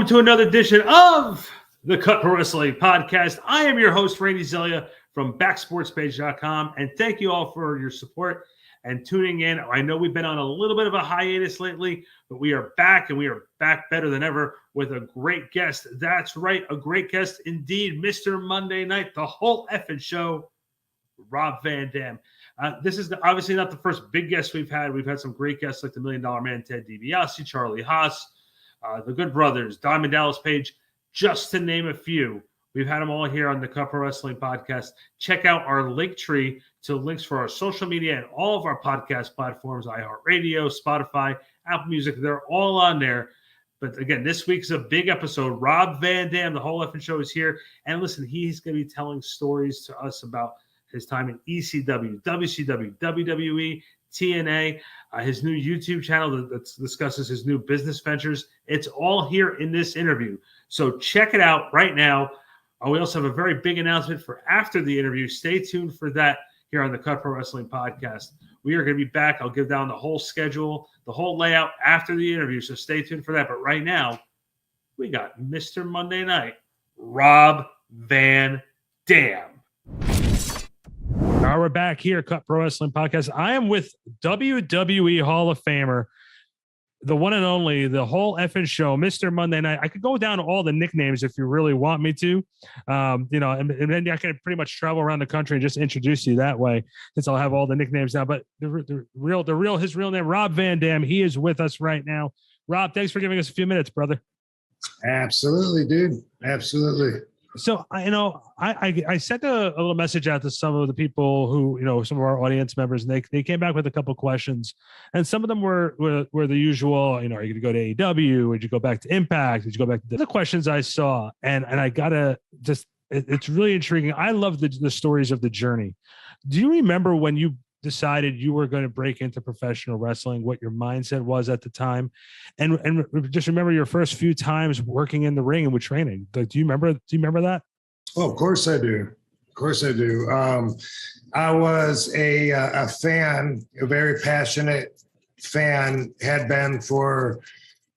Welcome to another edition of the Cut Wrestling Podcast. I am your host, Randy Zelia from backsportspage.com, and thank you all for your support and tuning in. I know we've been on a little bit of a hiatus lately, but we are back, and we are back better than ever with a great guest. That's right, a great guest indeed, Mr. Monday Night, the whole effing show, Rob Van Dam. This is obviously not the first big guest we've had. We've had some great guests like the $1 Million Man, Ted DiBiase, Charlie Haas, the Good Brothers, Diamond Dallas Page, just to name a few. We've had them all here on the Cut Wrestling Podcast. Check out our link tree to links for our social media and all of our podcast platforms, iHeartRadio, Spotify, Apple Music. They're all on there. But again, this week's a big episode. Rob Van Dam, the whole effing show, is here. And listen, he's going to be telling stories to us about his time in ECW, WCW, WWE, TNA, his new YouTube channel that discusses his new business ventures. It's all here in this interview. So check it out right now. We also have a very big announcement for after the interview. Stay tuned for that here on the Cut Pro Wrestling Podcast. We are going to be back. I'll give down the whole schedule, the whole layout after the interview. So stay tuned for that. But right now, we got Mr. Monday Night, Rob Van Dam. All right, we're back here, Cut Pro Wrestling Podcast. I am with WWE Hall of Famer, the one and only, the whole effing show, Mr. Monday Night. I could go down all the nicknames if you really want me to, and then I can pretty much travel around the country and just introduce you that way, since I'll have all the nicknames now. But his real name, Rob Van Dam. He is with us right now. Rob, thanks for giving us a few minutes, brother. Absolutely, dude. Absolutely. So, I sent a little message out to some of the people who, some of our audience members, and they came back with a couple of questions. And some of them were the usual, are you going to go to AEW? Would you go back to Impact? Would you go back to the questions I saw? And I got to just, it's really intriguing. I love the stories of the journey. Do you remember when you decided you were going to break into professional wrestling, what your mindset was at the time, and just remember your first few times working in the ring and with training? Do you remember that? Oh, of course I do. Of course I do. I was a fan, a very passionate fan, had been for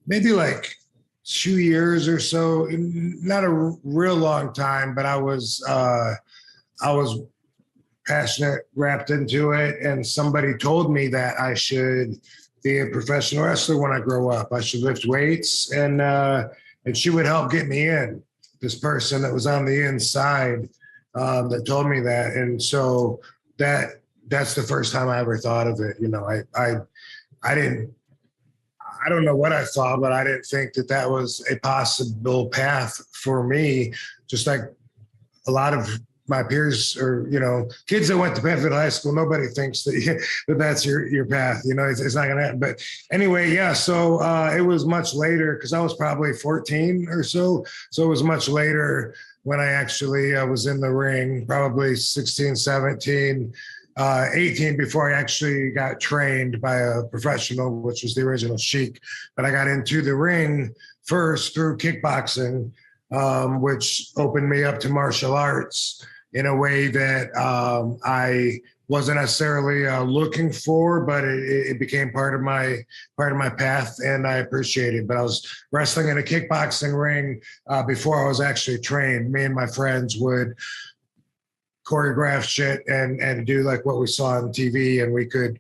maybe like 2 years or so, not a real long time, but I was passionate, wrapped into it, and somebody told me that I should be a professional wrestler when I grow up. I should lift weights, and she would help get me in. This person that was on the inside that told me that, and so that's the first time I ever thought of it. I don't know what I thought, but I didn't think that was a possible path for me. Just like a lot of my peers, or kids that went to Benfield High School, nobody thinks that's your path. It's not gonna happen. But anyway, yeah. So it was much later, because I was probably 14 or so. So it was much later when I actually was in the ring, probably 16, 17, 18, before I actually got trained by a professional, which was the original Sheik. But I got into the ring first through kickboxing, which opened me up to martial arts in a way that I wasn't necessarily looking for, but it became part of my path, and I appreciate it. But I was wrestling in a kickboxing ring before I was actually trained. Me and my friends would choreograph shit and do like what we saw on TV, and we could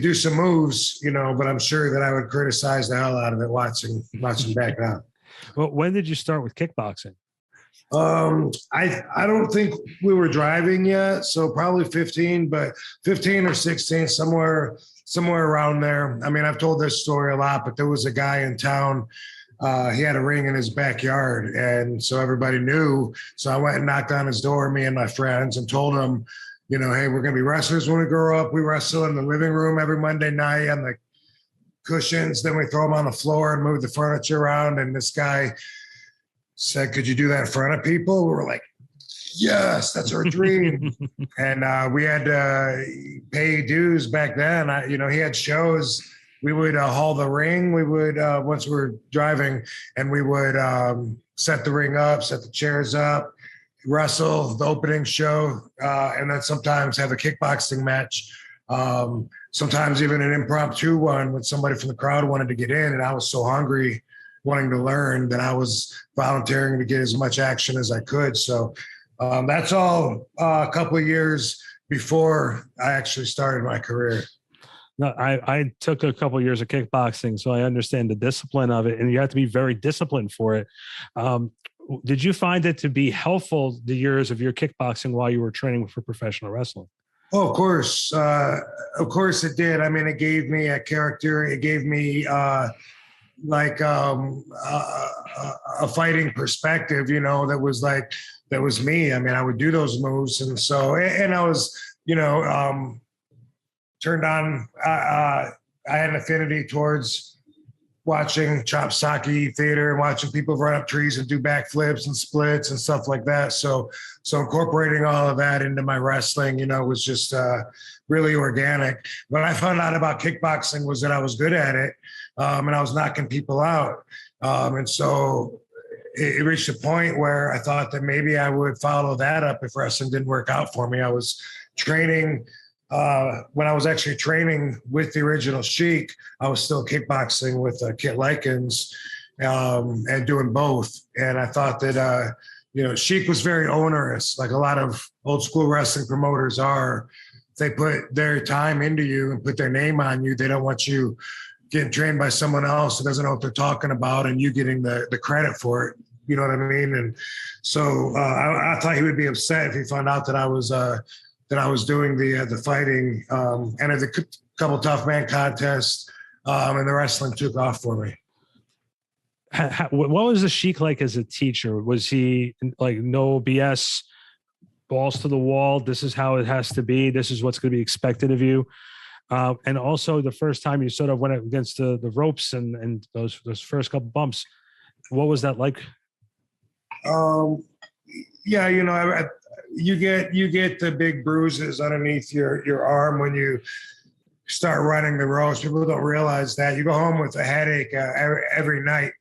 do some moves, but I'm sure that I would criticize the hell out of it watching back now. Well, when did you start with kickboxing? I don't think we were driving yet, so probably 15 or 16, somewhere around there. I mean, I've told this story a lot, but there was a guy in town. He had a ring in his backyard, and so everybody knew. So I went and knocked on his door, me and my friends, and told him, hey, we're going to be wrestlers when we grow up. We wrestle in the living room every Monday night on the cushions. Then we throw them on the floor and move the furniture around. And this guy said, "Could you do that in front of people?" We were like, "Yes, that's our dream." And we had to pay dues back then. He had shows. We would haul the ring. We would, once we were driving, and we would set the ring up, set the chairs up, wrestle the opening show, and then sometimes have a kickboxing match. Sometimes even an impromptu one when somebody from the crowd wanted to get in, and I was so hungry wanting to learn, that I was volunteering to get as much action as I could. So that's all a couple of years before I actually started my career. No, I took a couple of years of kickboxing, so I understand the discipline of it, and you have to be very disciplined for it. Did you find it to be helpful, the years of your kickboxing, while you were training for professional wrestling? Oh, of course it did. I mean, it gave me a character. It gave me like a fighting perspective, that was me. I mean, I would do those moves, and so, and I was, turned on. I had an affinity towards watching chop sake theater and watching people run up trees and do backflips and splits and stuff like that. So incorporating all of that into my wrestling, was just really organic. When I found out about kickboxing was that I was good at it, and I was knocking people out. And so it reached a point where I thought that maybe I would follow that up if wrestling didn't work out for me. I was training. When I was actually training with the original Sheik, I was still kickboxing with Kit Likens and doing both. And I thought that, Sheik was very onerous, like a lot of old school wrestling promoters are. They put their time into you and put their name on you. They don't want you getting trained by someone else who doesn't know what they're talking about and you getting the credit for it. You know what I mean? And so I thought he would be upset if he found out that I was doing the fighting, and at a couple tough man contests, and the wrestling took off for me. What was the Sheik like as a teacher? Was he like no BS, balls to the wall? This is how it has to be. This is what's going to be expected of you. And also the first time you sort of went against the ropes and those first couple bumps, what was that like? Yeah, you get the big bruises underneath your arm when you start running the ropes. People don't realize that. You go home with a headache every night.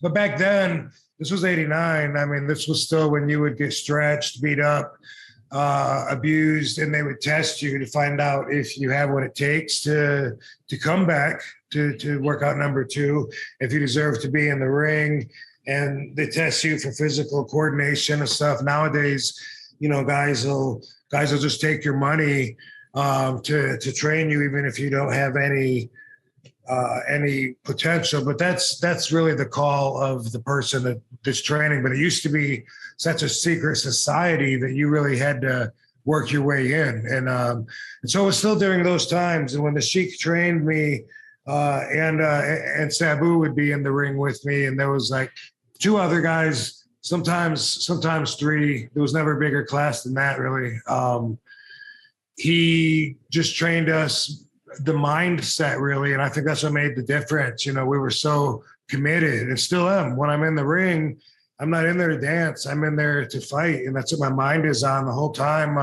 But back then, this was 89. I mean, this was still when you would get stretched, beat up, abused, and they would test you to find out if you have what it takes to come back to workout number 2, if you deserve to be in the ring. And they test you for physical coordination and stuff. Nowadays, guys will just take your money to train you, even if you don't have any potential. But that's really the call of the person that's training. But it used to be such a secret society that you really had to work your way in. And so it was still during those times. And when the Sheik trained me, and Sabu would be in the ring with me, and there was like 2 other guys, sometimes 3. There was never a bigger class than that, really. He just trained us the mindset, really, and I think that's what made the difference. We were so committed, and still am. When I'm in the ring, I'm not in there to dance. I'm in there to fight, and that's what my mind is on the whole time,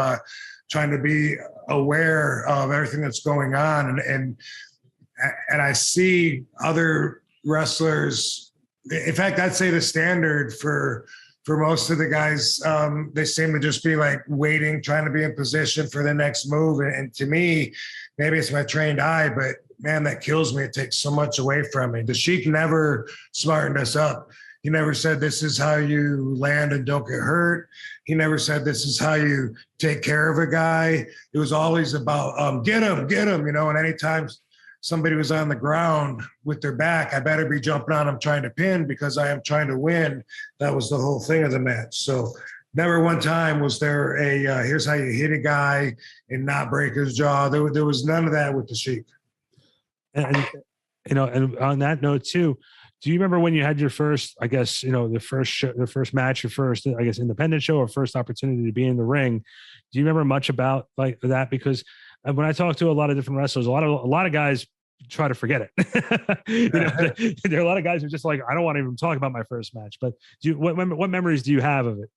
trying to be aware of everything that's going on. And I see other wrestlers. In fact, I'd say the standard for most of the guys, they seem to just be like waiting, trying to be in position for the next move. And to me, maybe it's my trained eye, but man, that kills me. It takes so much away from me. The Sheik never smartened us up. He never said, this is how you land and don't get hurt. He never said, this is how you take care of a guy. It was always about, get him, and anytime somebody was on the ground with their back, I better be jumping on them trying to pin because I am trying to win. That was the whole thing of the match. So never one time was there here's how you hit a guy and not break his jaw. There was none of that with the Sheik. And on that note too, do you remember when you had your first, I guess, the first match, your first, I guess, independent show or first opportunity to be in the ring? Do you remember much about like that? Because when I talk to a lot of different wrestlers, a lot of guys try to forget it. There are a lot of guys who are just like, I don't want to even talk about my first match. But what memories do you have of it?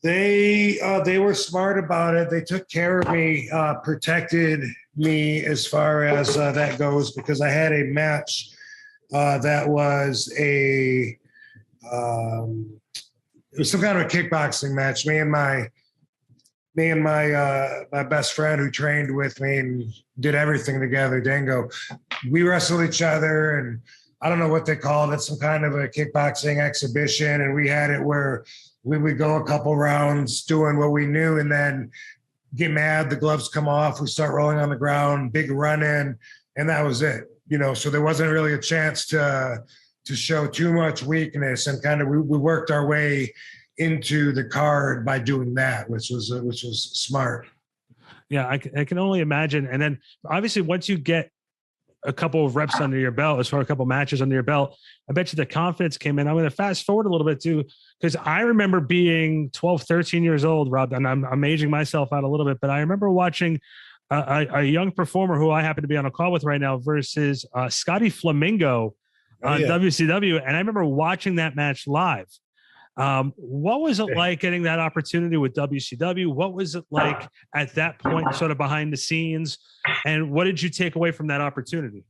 They were smart about it. They took care of me, protected me as far as that goes, because I had a match that was it was some kind of a kickboxing match. Me and my best friend who trained with me and did everything together, Dango, we wrestled each other, and I don't know what they called it, some kind of a kickboxing exhibition. And we had it where we would go a couple rounds doing what we knew and then get mad, the gloves come off, we start rolling on the ground, big run in, and that was it. So there wasn't really a chance to show too much weakness, and kind of we worked our way into the card by doing that, which was smart. Yeah, I can only imagine. And then obviously once you get a couple of reps under your belt, as far as a couple of matches under your belt, I bet you the confidence came in. I'm going to fast forward a little bit too, because I remember being 12, 13 years old, Rob, and I'm aging myself out a little bit, but I remember watching a young performer who I happen to be on a call with right now versus Scotty Flamingo on WCW. And I remember watching that match live. What was it like getting that opportunity with WCW? What was it like at that point, sort of behind the scenes? And what did you take away from that opportunity?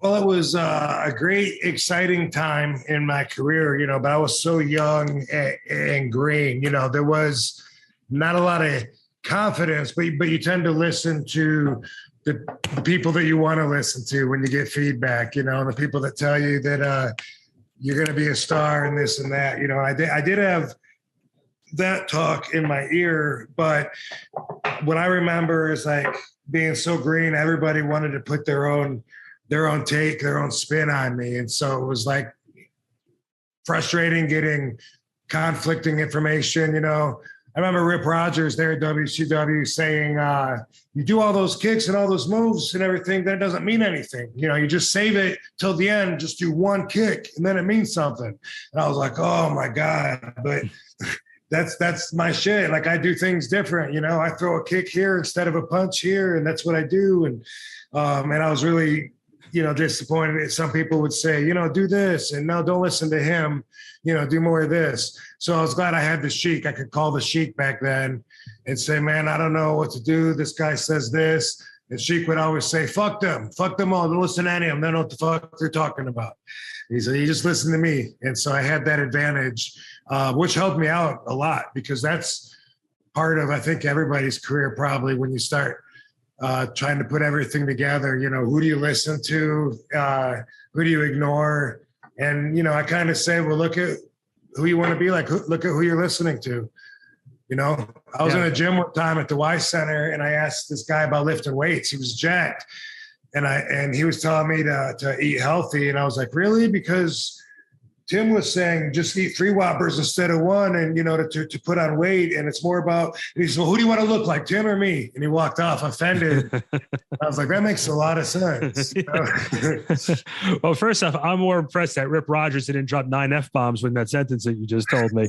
Well, it was a great, exciting time in my career, but I was so young and green. There was not a lot of confidence, but you tend to listen to the people that you want to listen to when you get feedback, and the people that tell you that you're going to be a star and this and that. I did have that talk in my ear, but what I remember is like being so green, everybody wanted to put their own take, their own spin on me. And so it was like frustrating getting conflicting information. I remember Rip Rogers there at WCW saying, you do all those kicks and all those moves and everything, that doesn't mean anything. You just save it till the end, just do one kick and then it means something. And I was like, oh my God, but that's my shit. Like I do things different. I throw a kick here instead of a punch here, and that's what I do. And I was really, disappointed. Some people would say, do this, and no, don't listen to him, do more of this. So I was glad I had the Sheik. I could call the Sheik back then and say, man, I don't know what to do. This guy says this. And Sheik would always say, fuck them all. Don't listen to any of them. They don't know what the fuck they're talking about. He said, you just listen to me. And so I had that advantage, which helped me out a lot, because that's part of, I think, everybody's career probably, when you start trying to put everything together. Who do you listen to? Who do you ignore? And, I kind of say, well, look at who you want to be like. Look at who you're listening to. I was in a gym one time at the Y Center, and I asked this guy about lifting weights. He was jacked, and he was telling me to eat healthy. And I was like, really? Because Tim was saying just eat 3 Whoppers instead of 1, and to put on weight, and it's more about. And he said, well, who do you want to look like, Tim or me? And he walked off offended. I was like, that makes a lot of sense. Well, first off, I'm more impressed that Rip Rogers didn't drop 9 F-bombs with that sentence that you just told me.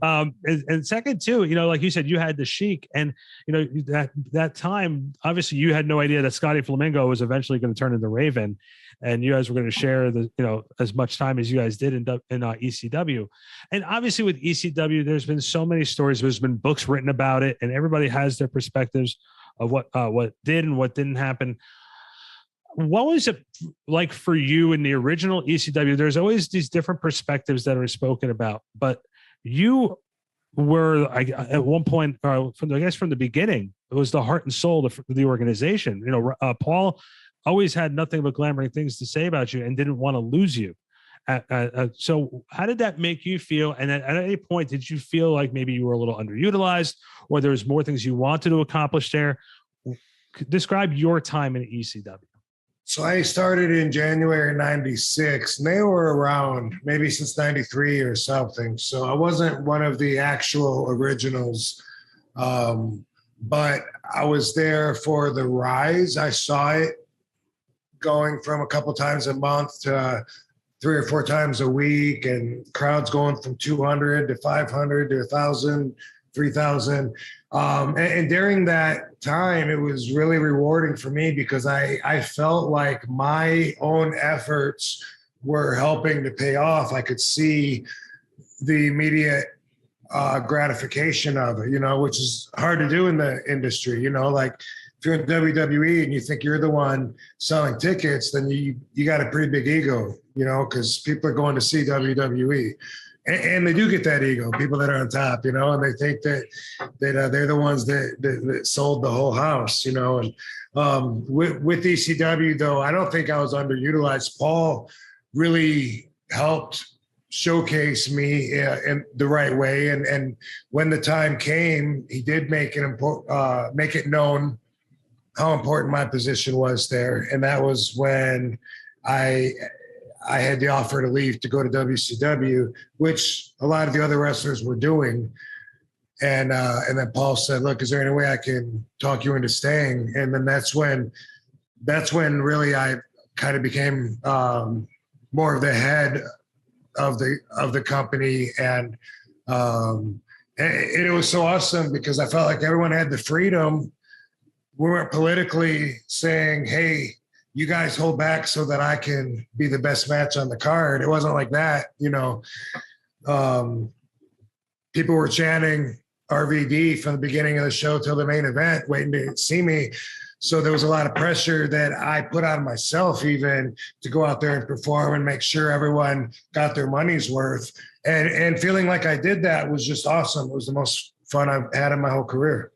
And second too, like you said, you had the Sheik, and that time, obviously you had no idea that Scotty Flamingo was eventually going to turn into Raven, and you guys were going to share as much time as you guys did in ECW. And obviously with ECW, there's been so many stories. There's been books written about it, and everybody has their perspectives of what did and what didn't happen. What was it like for you in the original ECW? There's always these different perspectives that are spoken about, but you were at one point, from the beginning, it was the heart and soul of the organization. Paul always had nothing but glamoring things to say about you and didn't want to lose you. So how did that make you feel? And at any point, did you feel like maybe you were a little underutilized, or there was more things you wanted to accomplish there? Describe your time in ECW. So I started in January 96, and they were around maybe since 93 or something. So I wasn't one of the actual originals, but I was there for the rise. I saw it going from a couple times a month to 3 or 4 times a week, and crowds going from 200 to 500 to 1,000, 3,000. And during that time, it was really rewarding for me, because I felt like my own efforts were helping to pay off. I could see the immediate gratification of it, which is hard to do in the industry. Like if you're in WWE and you think you're the one selling tickets, then you got a pretty big ego, because people are going to see WWE. and they do get that ego, people that are on top, and they think that they're the ones that sold the whole house, and with ECW though, I don't think I was underutilized. Paul really helped showcase me in the right way, and when the time came, he did make it known how important my position was there, and that was when I had the offer to leave to go to WCW, which a lot of the other wrestlers were doing. And then Paul said, "Look, is there any way I can talk you into staying?" And then that's when really I kind of became more of the head of the company, and it was so awesome because I felt like everyone had the freedom. We weren't politically saying, "Hey, you guys hold back so that I can be the best match on the card." It wasn't like that, people were chanting RVD from the beginning of the show till the main event, waiting to see me. So there was a lot of pressure that I put on myself even to go out there and perform and make sure everyone got their money's worth. And feeling like I did that was just awesome. It was the most fun I've had in my whole career.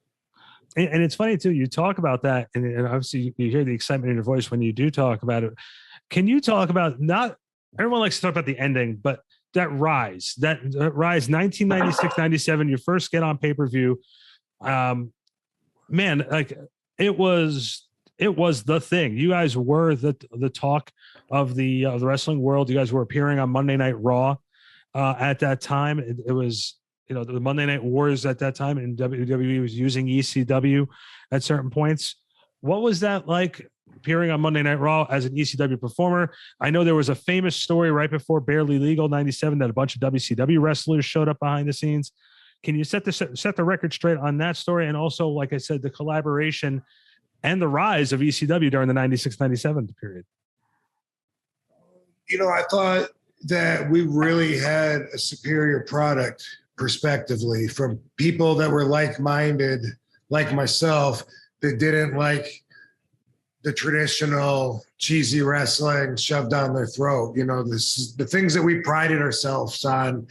And it's funny too, you talk about that, and obviously you hear the excitement in your voice when you do talk about it. Can you talk about, not everyone likes to talk about the ending, but that rise 1996, 97, your first get on pay-per-view, man, like it was the thing. You guys were the talk of the wrestling world. You guys were appearing on Monday Night Raw at that time. It was, the Monday Night Wars at that time, and WWE was using ECW at certain points. What was that like, appearing on Monday Night Raw as an ECW performer? I know there was a famous story right before Barely Legal 97 that a bunch of WCW wrestlers showed up behind the scenes. Can you set the record straight on that story? And also, like I said, the collaboration and the rise of ECW during the 96-97 period. I thought that we really had a superior product prospectively from people that were like-minded, like myself, that didn't like the traditional cheesy wrestling shoved down their throat. The things that we prided ourselves on.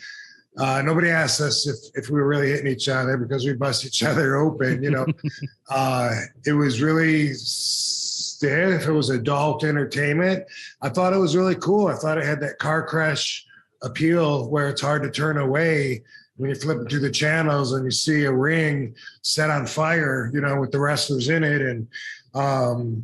Nobody asked us if we were really hitting each other because we bust each other open. It was really stiff. It was adult entertainment. I thought it was really cool. I thought it had that car crash appeal where it's hard to turn away when you're flipping through the channels and you see a ring set on fire, with the wrestlers in it. And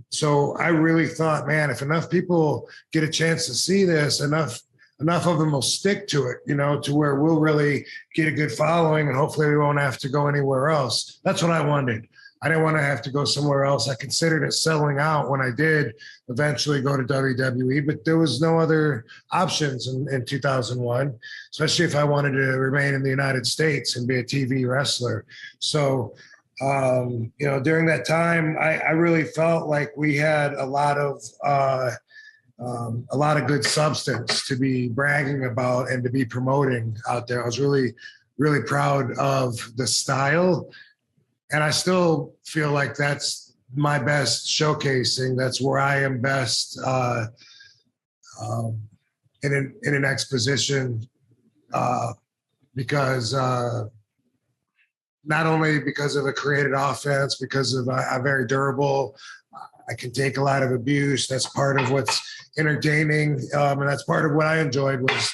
so I really thought, man, if enough people get a chance to see this, enough of them will stick to it, to where we'll really get a good following, and hopefully we won't have to go anywhere else. That's what I wanted. I didn't want to have to go somewhere else. I considered it selling out when I did eventually go to WWE, but there was no other options in 2001, especially if I wanted to remain in the United States and be a TV wrestler. So, during that time, I really felt like we had a lot of good substance to be bragging about and to be promoting out there. I was really, really proud of the style. And I still feel like that's my best showcasing. That's where I am best in an exposition because not only because of a created offense, because of I'm very durable. I can take a lot of abuse. That's part of what's entertaining. And that's part of what I enjoyed was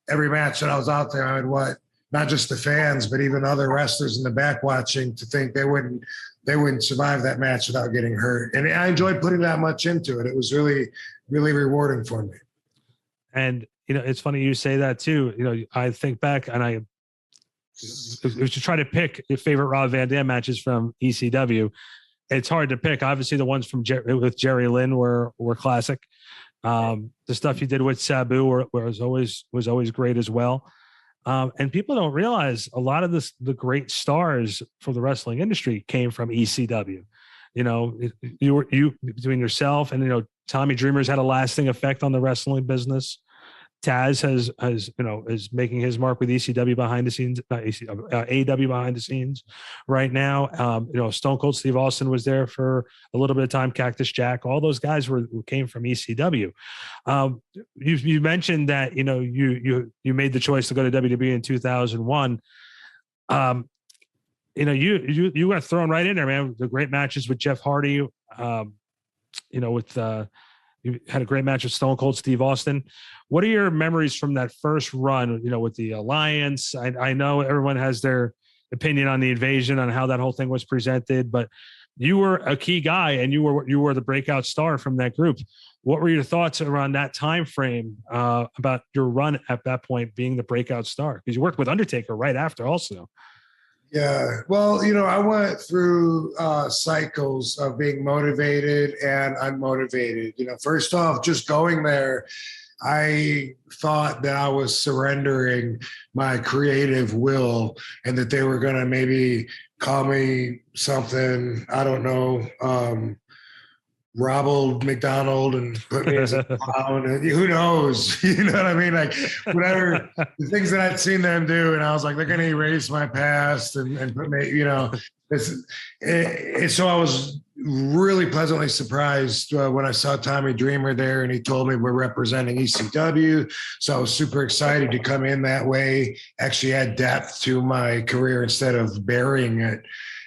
every match that I was out there, I would want not just the fans, but even other wrestlers in the back watching to think they wouldn't survive that match without getting hurt. And I enjoyed putting that much into it. It was really, really rewarding for me. And, it's funny you say that too. I think back and I was to try to pick your favorite Rob Van Dam matches from ECW. It's hard to pick. Obviously the ones with Jerry Lynn were classic. The stuff you did with Sabu was always great as well. And people don't realize a lot of the great stars for the wrestling industry came from ECW. You between yourself and, Tommy Dreamer's had a lasting effect on the wrestling business. Taz is making his mark with ECW behind the scenes, AEW behind the scenes right now. Stone Cold Steve Austin was there for a little bit of time. Cactus Jack, all those guys came from ECW. You mentioned that you made the choice to go to WWE in 2001. You got thrown right in there, man. The great matches with Jeff Hardy. You had a great match with Stone Cold Steve Austin. What are your memories from that first run, with the Alliance? I know everyone has their opinion on the Invasion, on how that whole thing was presented, but you were a key guy and you were the breakout star from that group. What were your thoughts around that time frame about your run at that point being the breakout star? Because you worked with Undertaker right after also. Yeah. Well, I went through cycles of being motivated and unmotivated. First off, just going there, I thought that I was surrendering my creative will and that they were going to maybe call me something, I don't know, Ronald McDonald, and put me as a clown. And who knows? You know what I mean? Like whatever the things that I'd seen them do, and I was like, they're going to erase my past and put me, so I was really pleasantly surprised when I saw Tommy Dreamer there, and he told me we're representing ECW. So I was super excited to come in that way, actually add depth to my career instead of burying it.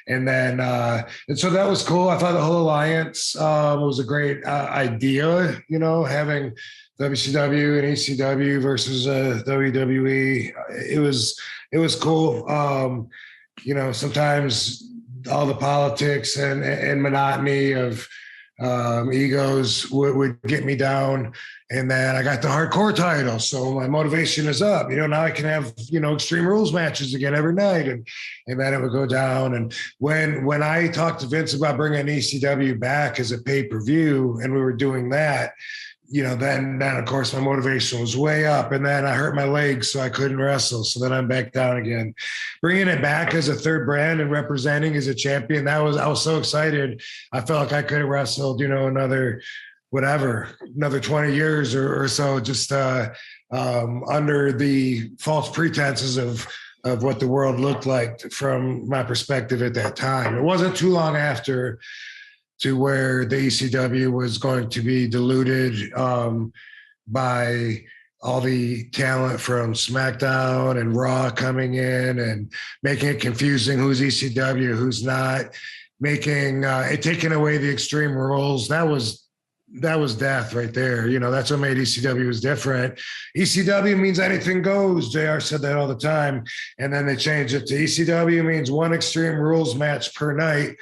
And then, and so that was cool. I thought the whole alliance was a great idea, having WCW and ECW versus WWE. It was cool. Sometimes all the politics and monotony of egos would get me down. And then I got the hardcore title. So my motivation is up. Now I can have, Extreme Rules matches again every night. And then it would go down. And when I talked to Vince about bringing ECW back as a pay-per-view, and we were doing that, then of course my motivation was way up, and then I hurt my leg, so I couldn't wrestle. So then I'm back down again. Bringing it back as a third brand and representing as a champion, I was so excited. I felt like I could have wrestled, another 20 years or so, just under the false pretenses of what the world looked like from my perspective at that time. It wasn't too long after to where the ECW was going to be diluted by all the talent from SmackDown and Raw coming in and making it confusing who's ECW, who's not, making it taking away the Extreme Rules. That was death right there. That's what made ECW was different. ECW means anything goes. JR said that all the time. And then they changed it to ECW means one Extreme Rules match per night,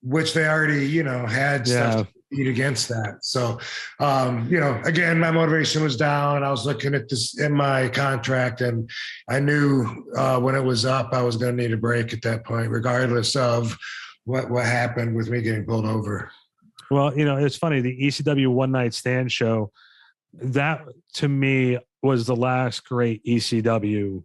which they already, had stuff to beat against that. So, again, my motivation was down. I was looking at this in my contract, and I knew when it was up, I was going to need a break at that point, regardless of what happened with me getting pulled over. Well, it's funny. The ECW One Night Stand show, that to me was the last great ECW.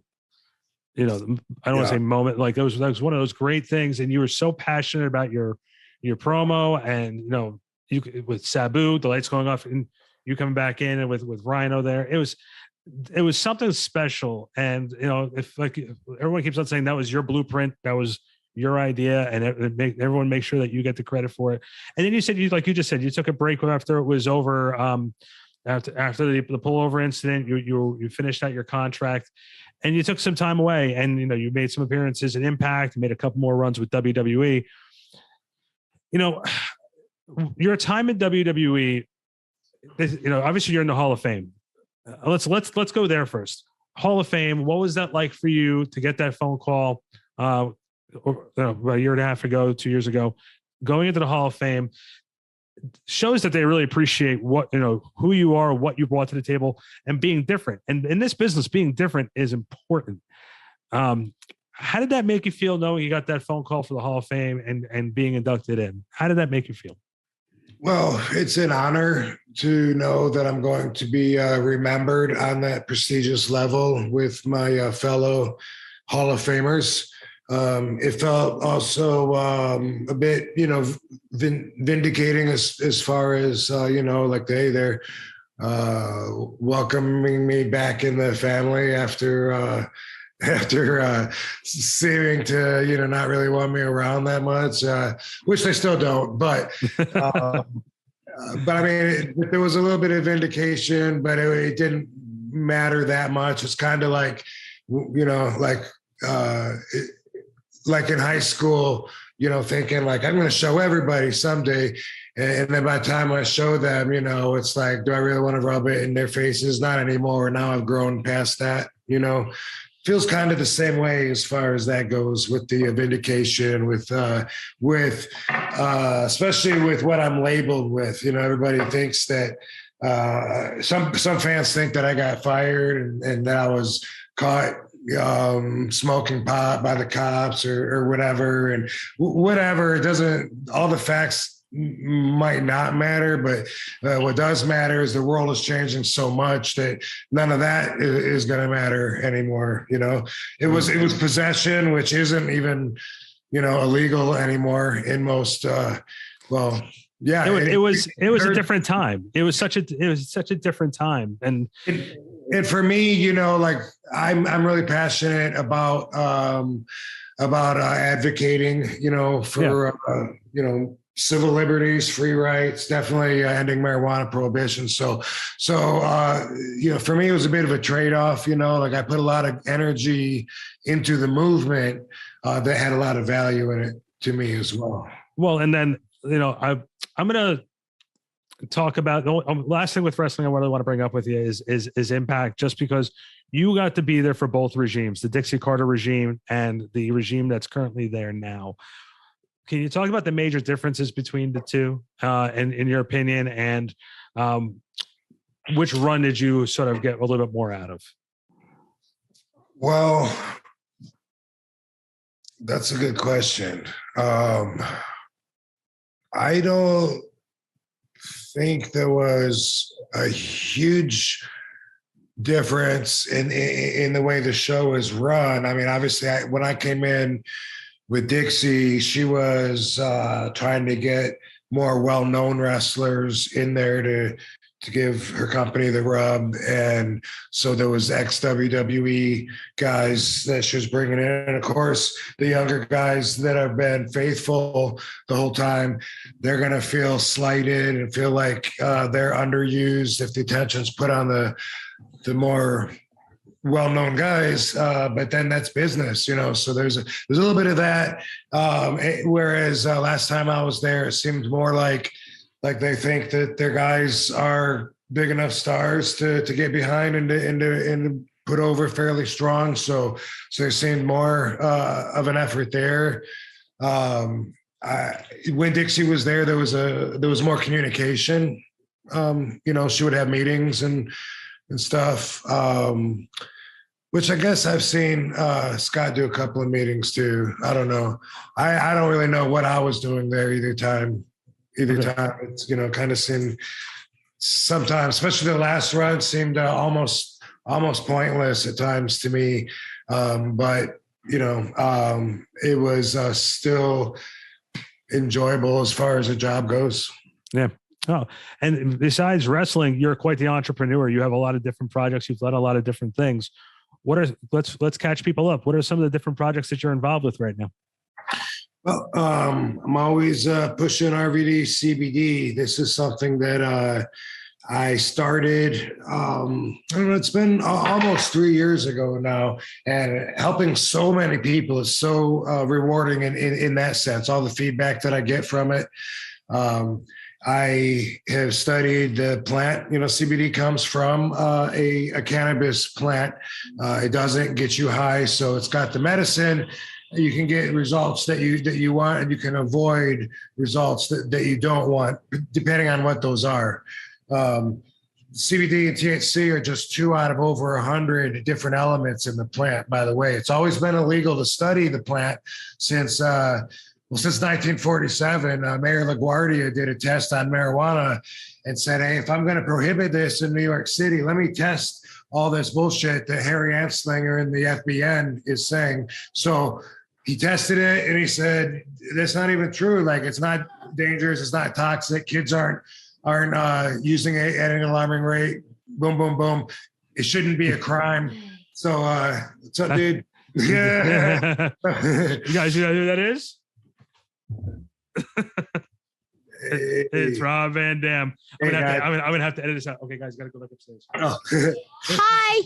I don't want to say moment. Like that was one of those great things, and you were so passionate about your promo, and you with Sabu, the lights going off, and you coming back in, and with Rhino there, it was something special. And if everyone keeps on saying that was your blueprint, that was your idea, and everyone make sure that you get the credit for it. And then you said, like you just said, you took a break after it was over. After the pullover incident, you finished out your contract, and you took some time away, and you made some appearances at Impact, made a couple more runs with WWE. Your time at WWE, obviously you're in the Hall of Fame. Let's go there first. Hall of Fame. What was that like for you to get that phone call? A year and a half ago, 2 years ago, going into the Hall of Fame shows that they really appreciate what, who you are, what you brought to the table, and being different. And in this business, being different is important. How did that make you feel knowing you got that phone call for the Hall of Fame and being inducted in? How did that make you feel? Well, it's an honor to know that I'm going to be remembered on that prestigious level with my fellow Hall of Famers. It felt also a bit, vindicating as far as, like they're welcoming me back in the family after seeming to, not really want me around that much, which they still don't. But I mean, there was a little bit of vindication, but it didn't matter that much. It's kind of like, like in high school, thinking like, I'm going to show everybody someday. And then by the time I show them, it's like, do I really want to rub it in their faces? Not anymore. Now I've grown past that, feels kind of the same way as far as that goes with the vindication, with especially with what I'm labeled with. Everybody thinks that some fans think that I got fired and that I was caught smoking pot by the cops or whatever, and whatever. It doesn't. All the facts might not matter, but what does matter is the world is changing so much that none of that is going to matter anymore. It was possession, which isn't even illegal anymore in most. Well, yeah, it was a different time. It was such a different time, and for me, like I'm really passionate about advocating, for civil liberties, free rights, definitely ending marijuana prohibition. So, for me, it was a bit of a trade-off, like I put a lot of energy into the movement that had a lot of value in it to me as well. Well, and then, I'm going to talk about the last thing with wrestling I really want to bring up with you is Impact, just because you got to be there for both regimes, the Dixie Carter regime and the regime that's currently there now. Can you talk about the major differences between the two, in your opinion, and which run did you sort of get a little bit more out of? Well, that's a good question. I don't think there was a huge difference in the way the show is run. I mean, obviously, when I came in with Dixie, she was trying to get more well-known wrestlers in there to give her company the rub. And so there was ex-WWE guys that she was bringing in. And of course, the younger guys that have been faithful the whole time, they're going to feel slighted and feel like they're underused if the attention's put on the more well-known guys, but then that's business, so there's a little bit of that. Whereas last time I was there, it seemed more like they think that their guys are big enough stars to get behind and put over fairly strong. So there seemed more of an effort there. When Dixie was there, there was more communication. She would have meetings and stuff. Which I guess I've seen Scott do a couple of meetings too. I don't know. I don't really know what I was doing there either time. It's, kind of seemed sometimes, especially the last run, seemed almost pointless at times to me. But it was still enjoyable as far as the job goes. Yeah. Oh, and besides wrestling, you're quite the entrepreneur. You have a lot of different projects. You've done a lot of different things. Let's catch people up. What are some of the different projects that you're involved with right now? Well, I'm always pushing RVD CBD. This is something that I started, I don't know, it's been almost 3 years ago now, and helping so many people is so rewarding in that sense, all the feedback that I get from it. I have studied the plant. CBD comes from a cannabis plant. It doesn't get you high, so it's got the medicine. You can get results that you want, and you can avoid results that you don't want, depending on what those are. CBD and THC are just 2 out of over 100 different elements in the plant, by the way. It's always been illegal to study the plant since 1947. Mayor LaGuardia did a test on marijuana and said, hey, if I'm going to prohibit this in New York City, let me test all this bullshit that Harry Anslinger and the FBN is saying. So he tested it and he said, that's not even true. Like, it's not dangerous. It's not toxic. Kids aren't aren't using it at an alarming rate. Boom, boom, boom. It shouldn't be a crime. So, what's up, dude? Yeah. You guys know who that is? It's Rob Van Dam. I'm gonna have to edit this out. Okay, guys, gotta go back upstairs. Oh. Hi.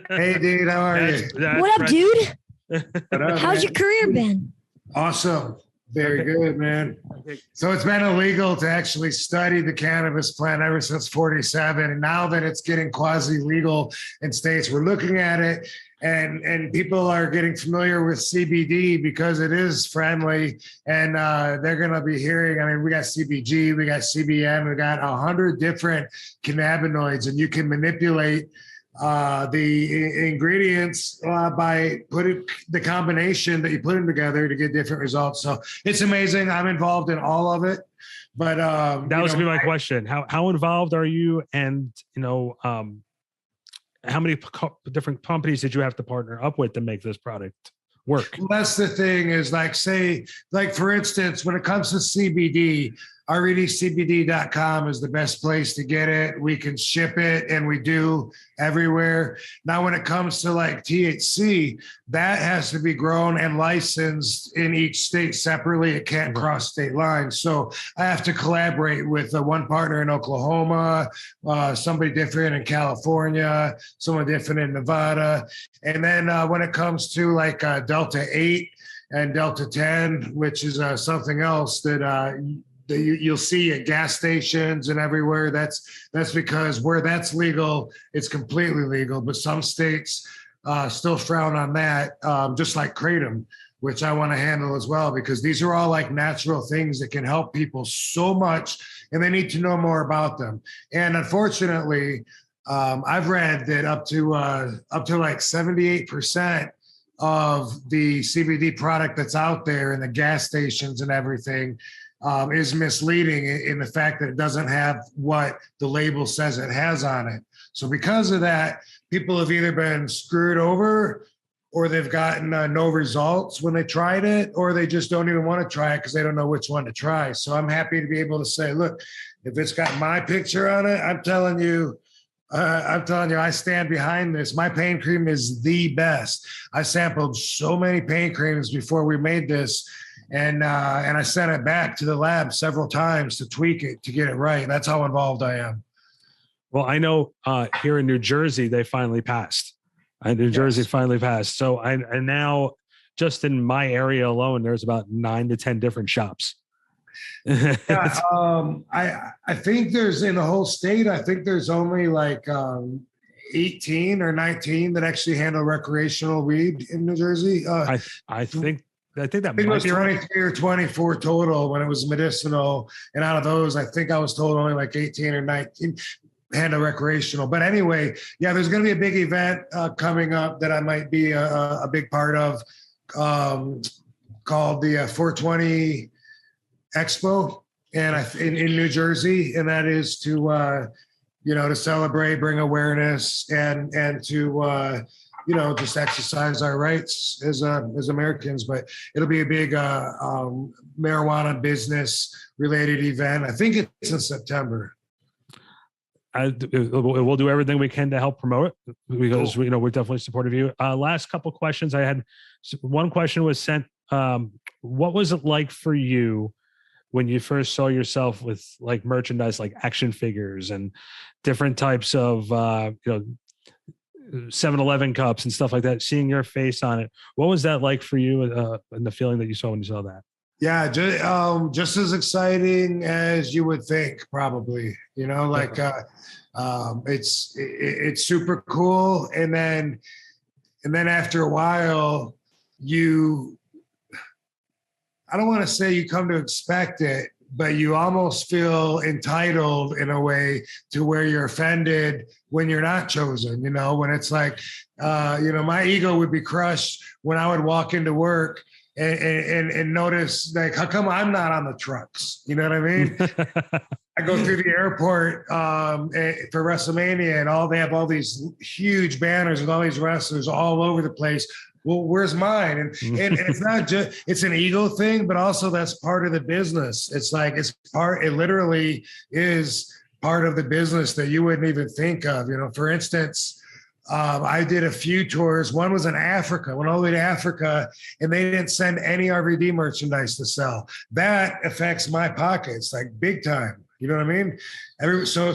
Hey, dude, how are you? What up, dude? What up, How's man? your career been? Awesome. Very good, man. Okay. So it's been illegal to actually study the cannabis plant ever since 47. And now that it's getting quasi-legal in states, we're looking at it and people are getting familiar with CBD because it is friendly and they're going to be hearing, I mean, we got CBG, we got CBN, we got 100 different cannabinoids, and you can manipulate the ingredients by putting the combination that you put them together to get different results. So it's amazing. I'm involved in all of it, but that was gonna be my question. How involved are you? And how many different companies did you have to partner up with to make this product work? Well, that's the thing is for instance, when it comes to CBD, redcbd.com is the best place to get it. We can ship it and we do everywhere. Now, when it comes to like THC, that has to be grown and licensed in each state separately. It can't cross state lines. So I have to collaborate with one partner in Oklahoma, somebody different in California, someone different in Nevada. And then when it comes to like Delta 8 and Delta 10, which is something else that you'll see at gas stations and everywhere. That's because where that's legal, it's completely legal. But some states still frown on that, just like kratom, which I want to handle as well, because these are all like natural things that can help people so much, and they need to know more about them. And unfortunately, I've read that up to like 78% of the CBD product that's out there in the gas stations and everything is misleading in the fact that it doesn't have what the label says it has on it. So because of that, people have either been screwed over, or they've gotten no results when they tried it, or they just don't even want to try it because they don't know which one to try. So I'm happy to be able to say, look, if it's got my picture on it, I'm telling you, I stand behind this. My pain cream is the best. I sampled so many pain creams before we made this. And I sent it back to the lab several times to tweak it, to get it right. That's how involved I am. Well, I know here in New Jersey, they finally passed. New Jersey finally passed. So and now just in my area alone, there's about 9 to 10 different shops. Yeah, I think there's in the whole state, I think there's only like 18 or 19 that actually handle recreational weed in New Jersey. I think that I think it might was be 23 right. or 24 total when it was medicinal. And out of those, I think I was told only like 18 or 19 handle recreational. But anyway, yeah, there's going to be a big event coming up that I might be a big part of, called the 420 Expo in New Jersey. And that is to, to celebrate, bring awareness, and to, just exercise our rights as Americans. But it'll be a big marijuana business related event. I think it's in September. We'll do everything we can to help promote it, because we're definitely supportive of you. Last couple questions I had. One question was sent. What was it like for you when you first saw yourself with like merchandise, like action figures and different types of 7-Eleven cups and stuff like that, seeing your face on it? What was that like for you, and the feeling that you saw when you saw that? Yeah, just as exciting as you would think, probably. It's super cool, and then after a while, I don't want to say you come to expect it, but you almost feel entitled in a way to where you're offended when you're not chosen, when it's like, my ego would be crushed when I would walk into work and notice, like, how come I'm not on the trucks? You know what I mean? I go through the airport for WrestleMania, and they have all these huge banners with all these wrestlers all over the place. Well, where's mine? And it's not just, it's an ego thing, but also that's part of the business. It's like, it literally is part of the business that you wouldn't even think of. For instance, I did a few tours. One was in Africa, went all the way to Africa, and they didn't send any RVD merchandise to sell. That affects my pockets like big time. You know what I mean? So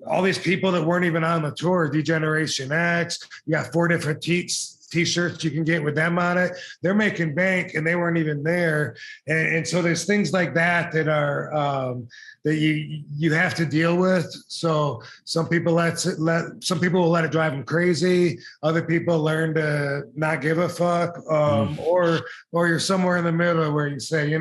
all these people that weren't even on the tour, D-Generation X, you got 4 different T-shirts you can get with them on it. They're making bank, and they weren't even there. And so there's things like that are that you have to deal with. So some people some people will let it drive them crazy. Other people learn to not give a fuck, or you're somewhere in the middle where you say,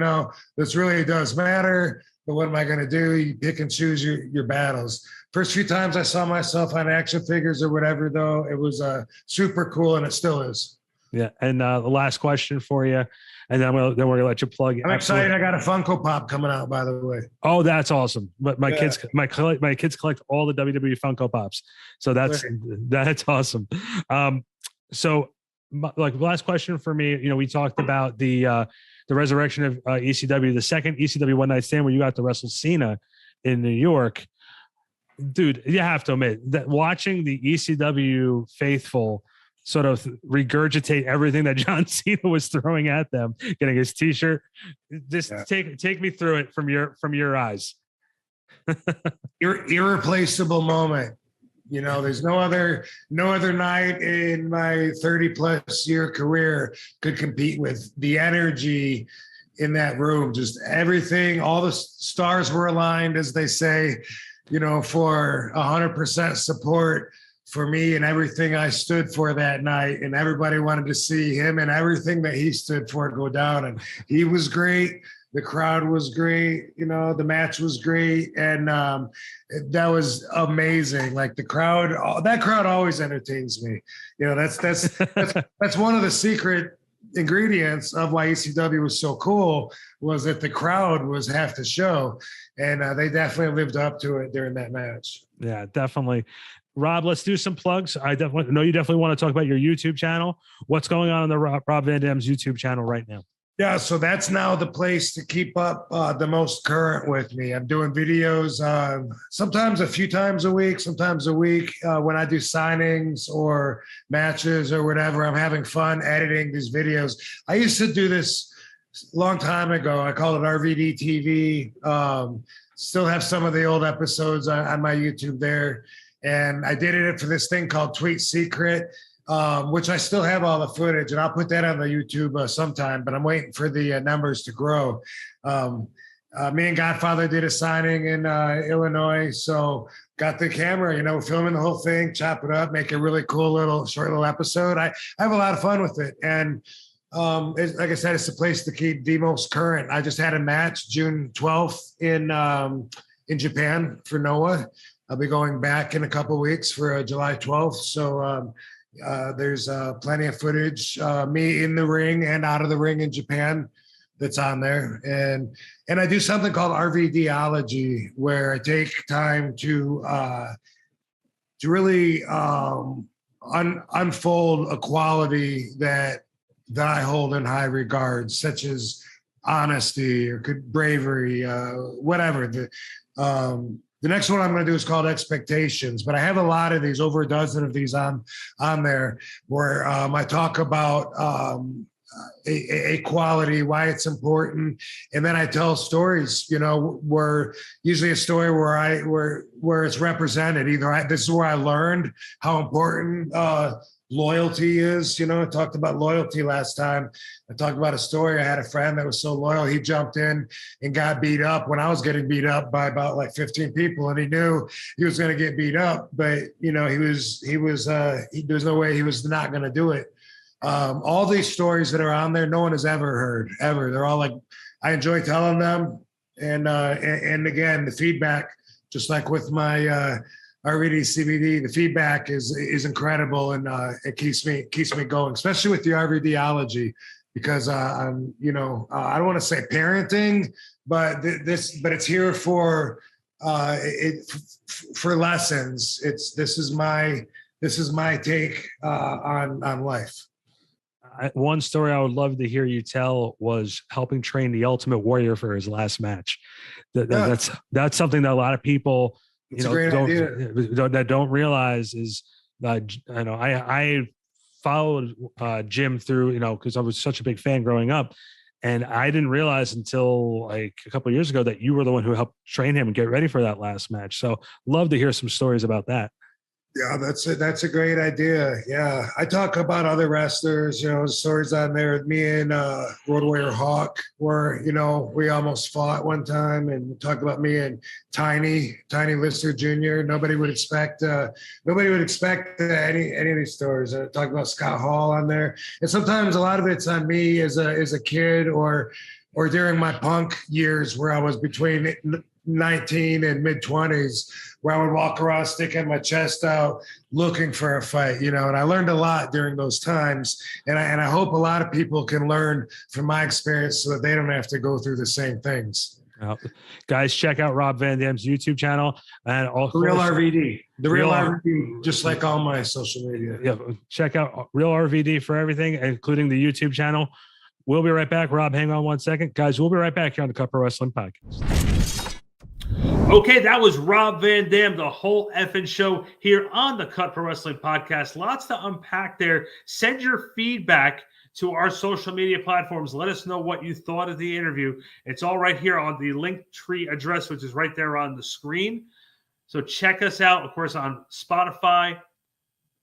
this really does matter. But what am I going to do? You pick and choose your battles. First few times I saw myself on action figures or whatever, though, it was super cool, and it still is. Yeah. And the last question for you, and then we're going to let you plug. I'm excited. I got a Funko Pop coming out, by the way. Oh, that's awesome. But my kids collect all the WWE Funko Pops. So that's awesome. So last question for me, we talked about the resurrection of ECW, the second ECW One Night Stand where you got to wrestle Cena in New York. Dude, you have to admit that watching the ECW faithful sort of regurgitate everything that John Cena was throwing at them, getting his T-shirt, take me through it from your eyes. Irreplaceable moment. There's no other night in my 30+ year career could compete with the energy in that room. Just everything, all the stars were aligned, as they say, for 100% support for me and everything I stood for that night. And everybody wanted to see him and everything that he stood for go down. And he was great. The crowd was great. The match was great. And that was amazing. Like that crowd always entertains me. That's one of the secret ingredients of why ECW was so cool, was that the crowd was half the show. And they definitely lived up to it during that match. Yeah, definitely. Rob, let's do some plugs. I definitely know you definitely want to talk about your YouTube channel. What's going on the Rob Van Dam's YouTube channel right now? Yeah, so that's now the place to keep up the most current with me. I'm doing videos sometimes a few times a week, sometimes a week when I do signings or matches or whatever. I'm having fun editing these videos. I used to do this a long time ago. I call it RVD TV. Still have some of the old episodes on my YouTube there. And I did it for this thing called Tweet Secret, which I still have all the footage, and I'll put that on the YouTube sometime, but I'm waiting for the numbers to grow. Me and Godfather did a signing in Illinois, so got the camera, filming the whole thing, chop it up, make a really cool short little episode. I have a lot of fun with it. And like I said, it's the place to keep the most current. I just had a match June 12th in Japan for Noah. I'll be going back in a couple of weeks for July 12th. So there's plenty of footage, me in the ring and out of the ring in Japan, that's on there. And I do something called RVDology, where I take time to really unfold a quality that I hold in high regard, such as honesty or bravery, whatever. The next one I'm going to do is called Expectations, but I have a lot of these, over a dozen of these on there, where I talk about a quality, why it's important, and then I tell stories. Where usually a story where it's represented. Either this is where I learned how important loyalty is. I talked about loyalty last time. I talked about a story. I had a friend that was so loyal. He jumped in and got beat up when I was getting beat up by about like 15 people, and he knew he was going to get beat up, but there's no way he was not going to do it. All these stories that are on there, no one has ever heard, ever. They're all like, I enjoy telling them. And again, the feedback, just like with my RVD CBD, the feedback is incredible, and it keeps me going, especially with the RVDology, because I'm I don't want to say parenting, but it's here for for lessons. This is my take on life. One story I would love to hear you tell was helping train the Ultimate Warrior for his last match. That's something that a lot of people It's a great idea. That don't realize is I followed Jim through, because I was such a big fan growing up. And I didn't realize until like a couple of years ago that you were the one who helped train him and get ready for that last match. So love to hear some stories about that. Yeah, that's a great idea. Yeah, I talk about other wrestlers, stories on there with me and Road Warrior Hawk, where we almost fought one time, and talk about me and Tiny Lister Jr. Nobody would expect any of these stories. Talk about Scott Hall on there, and sometimes a lot of it's on me as a kid or during my punk years where I was between 19 and mid 20s, where I would walk around sticking my chest out looking for a fight, and I learned a lot during those times. And I hope a lot of people can learn from my experience so that they don't have to go through the same things. Guys, check out Rob Van Dam's YouTube channel and The Real RVD, just like all my social media. Yeah, check out Real RVD for everything, including the YouTube channel. We'll be right back. Rob, hang on one second. Guys, we'll be right back here on the Cut Pro Wrestling Podcast. Okay, that was Rob Van Dam, the whole effing show here on the Cut Pro Wrestling Podcast. Lots to unpack there. Send your feedback to our social media platforms. Let us know what you thought of the interview. It's all right here on the Linktree address, which is right there on the screen. So check us out, of course, on Spotify,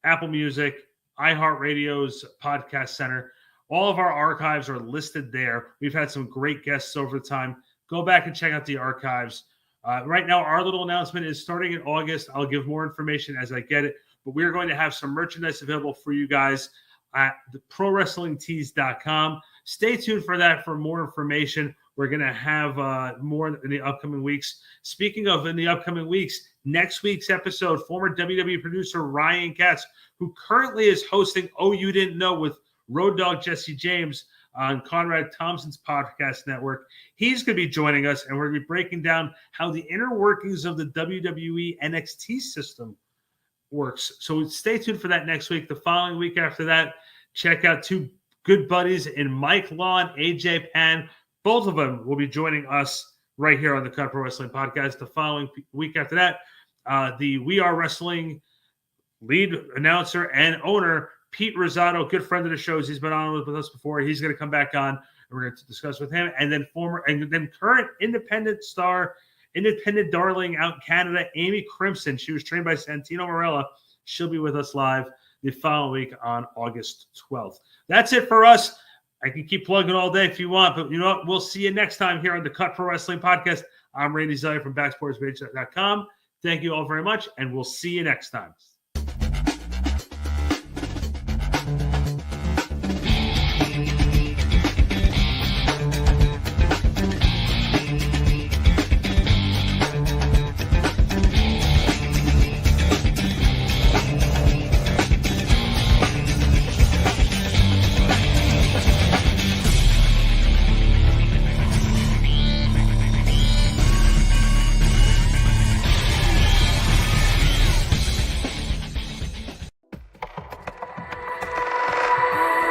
Apple Music, iHeartRadio's Podcast Center. All of our archives are listed there. We've had some great guests over the time. Go back and check out the archives. Right now, our little announcement is starting in August. I'll give more information as I get it, but we're going to have some merchandise available for you guys at the ProWrestlingTees.com. Stay tuned for that for more information. We're going to have more in the upcoming weeks. Speaking of in the upcoming weeks, next week's episode, former WWE producer Ryan Katz, who currently is hosting Oh You Didn't Know with Road Dogg Jesse James on Conrad Thompson's podcast network. He's going to be joining us, and we're going to be breaking down how the inner workings of the WWE NXT system works. So stay tuned for that next week. The following week after that, check out two good buddies in Mike Law and AJ Pan. Both of them will be joining us right here on the Cut Pro Wrestling Podcast. The following week after that, the We Are Wrestling lead announcer and owner, Pete Rosado, good friend of the shows. He's been on with us before. He's going to come back on, and we're going to discuss with him. And then current independent star, independent darling out in Canada, Amy Crimson. She was trained by Santino Marella. She'll be with us live the following week on August 12th. That's it for us. I can keep plugging all day if you want, but you know what? We'll see you next time here on the Cut Pro Wrestling Podcast. I'm Randy Zeller from BackSportsPage.com. Thank you all very much, and we'll see you next time.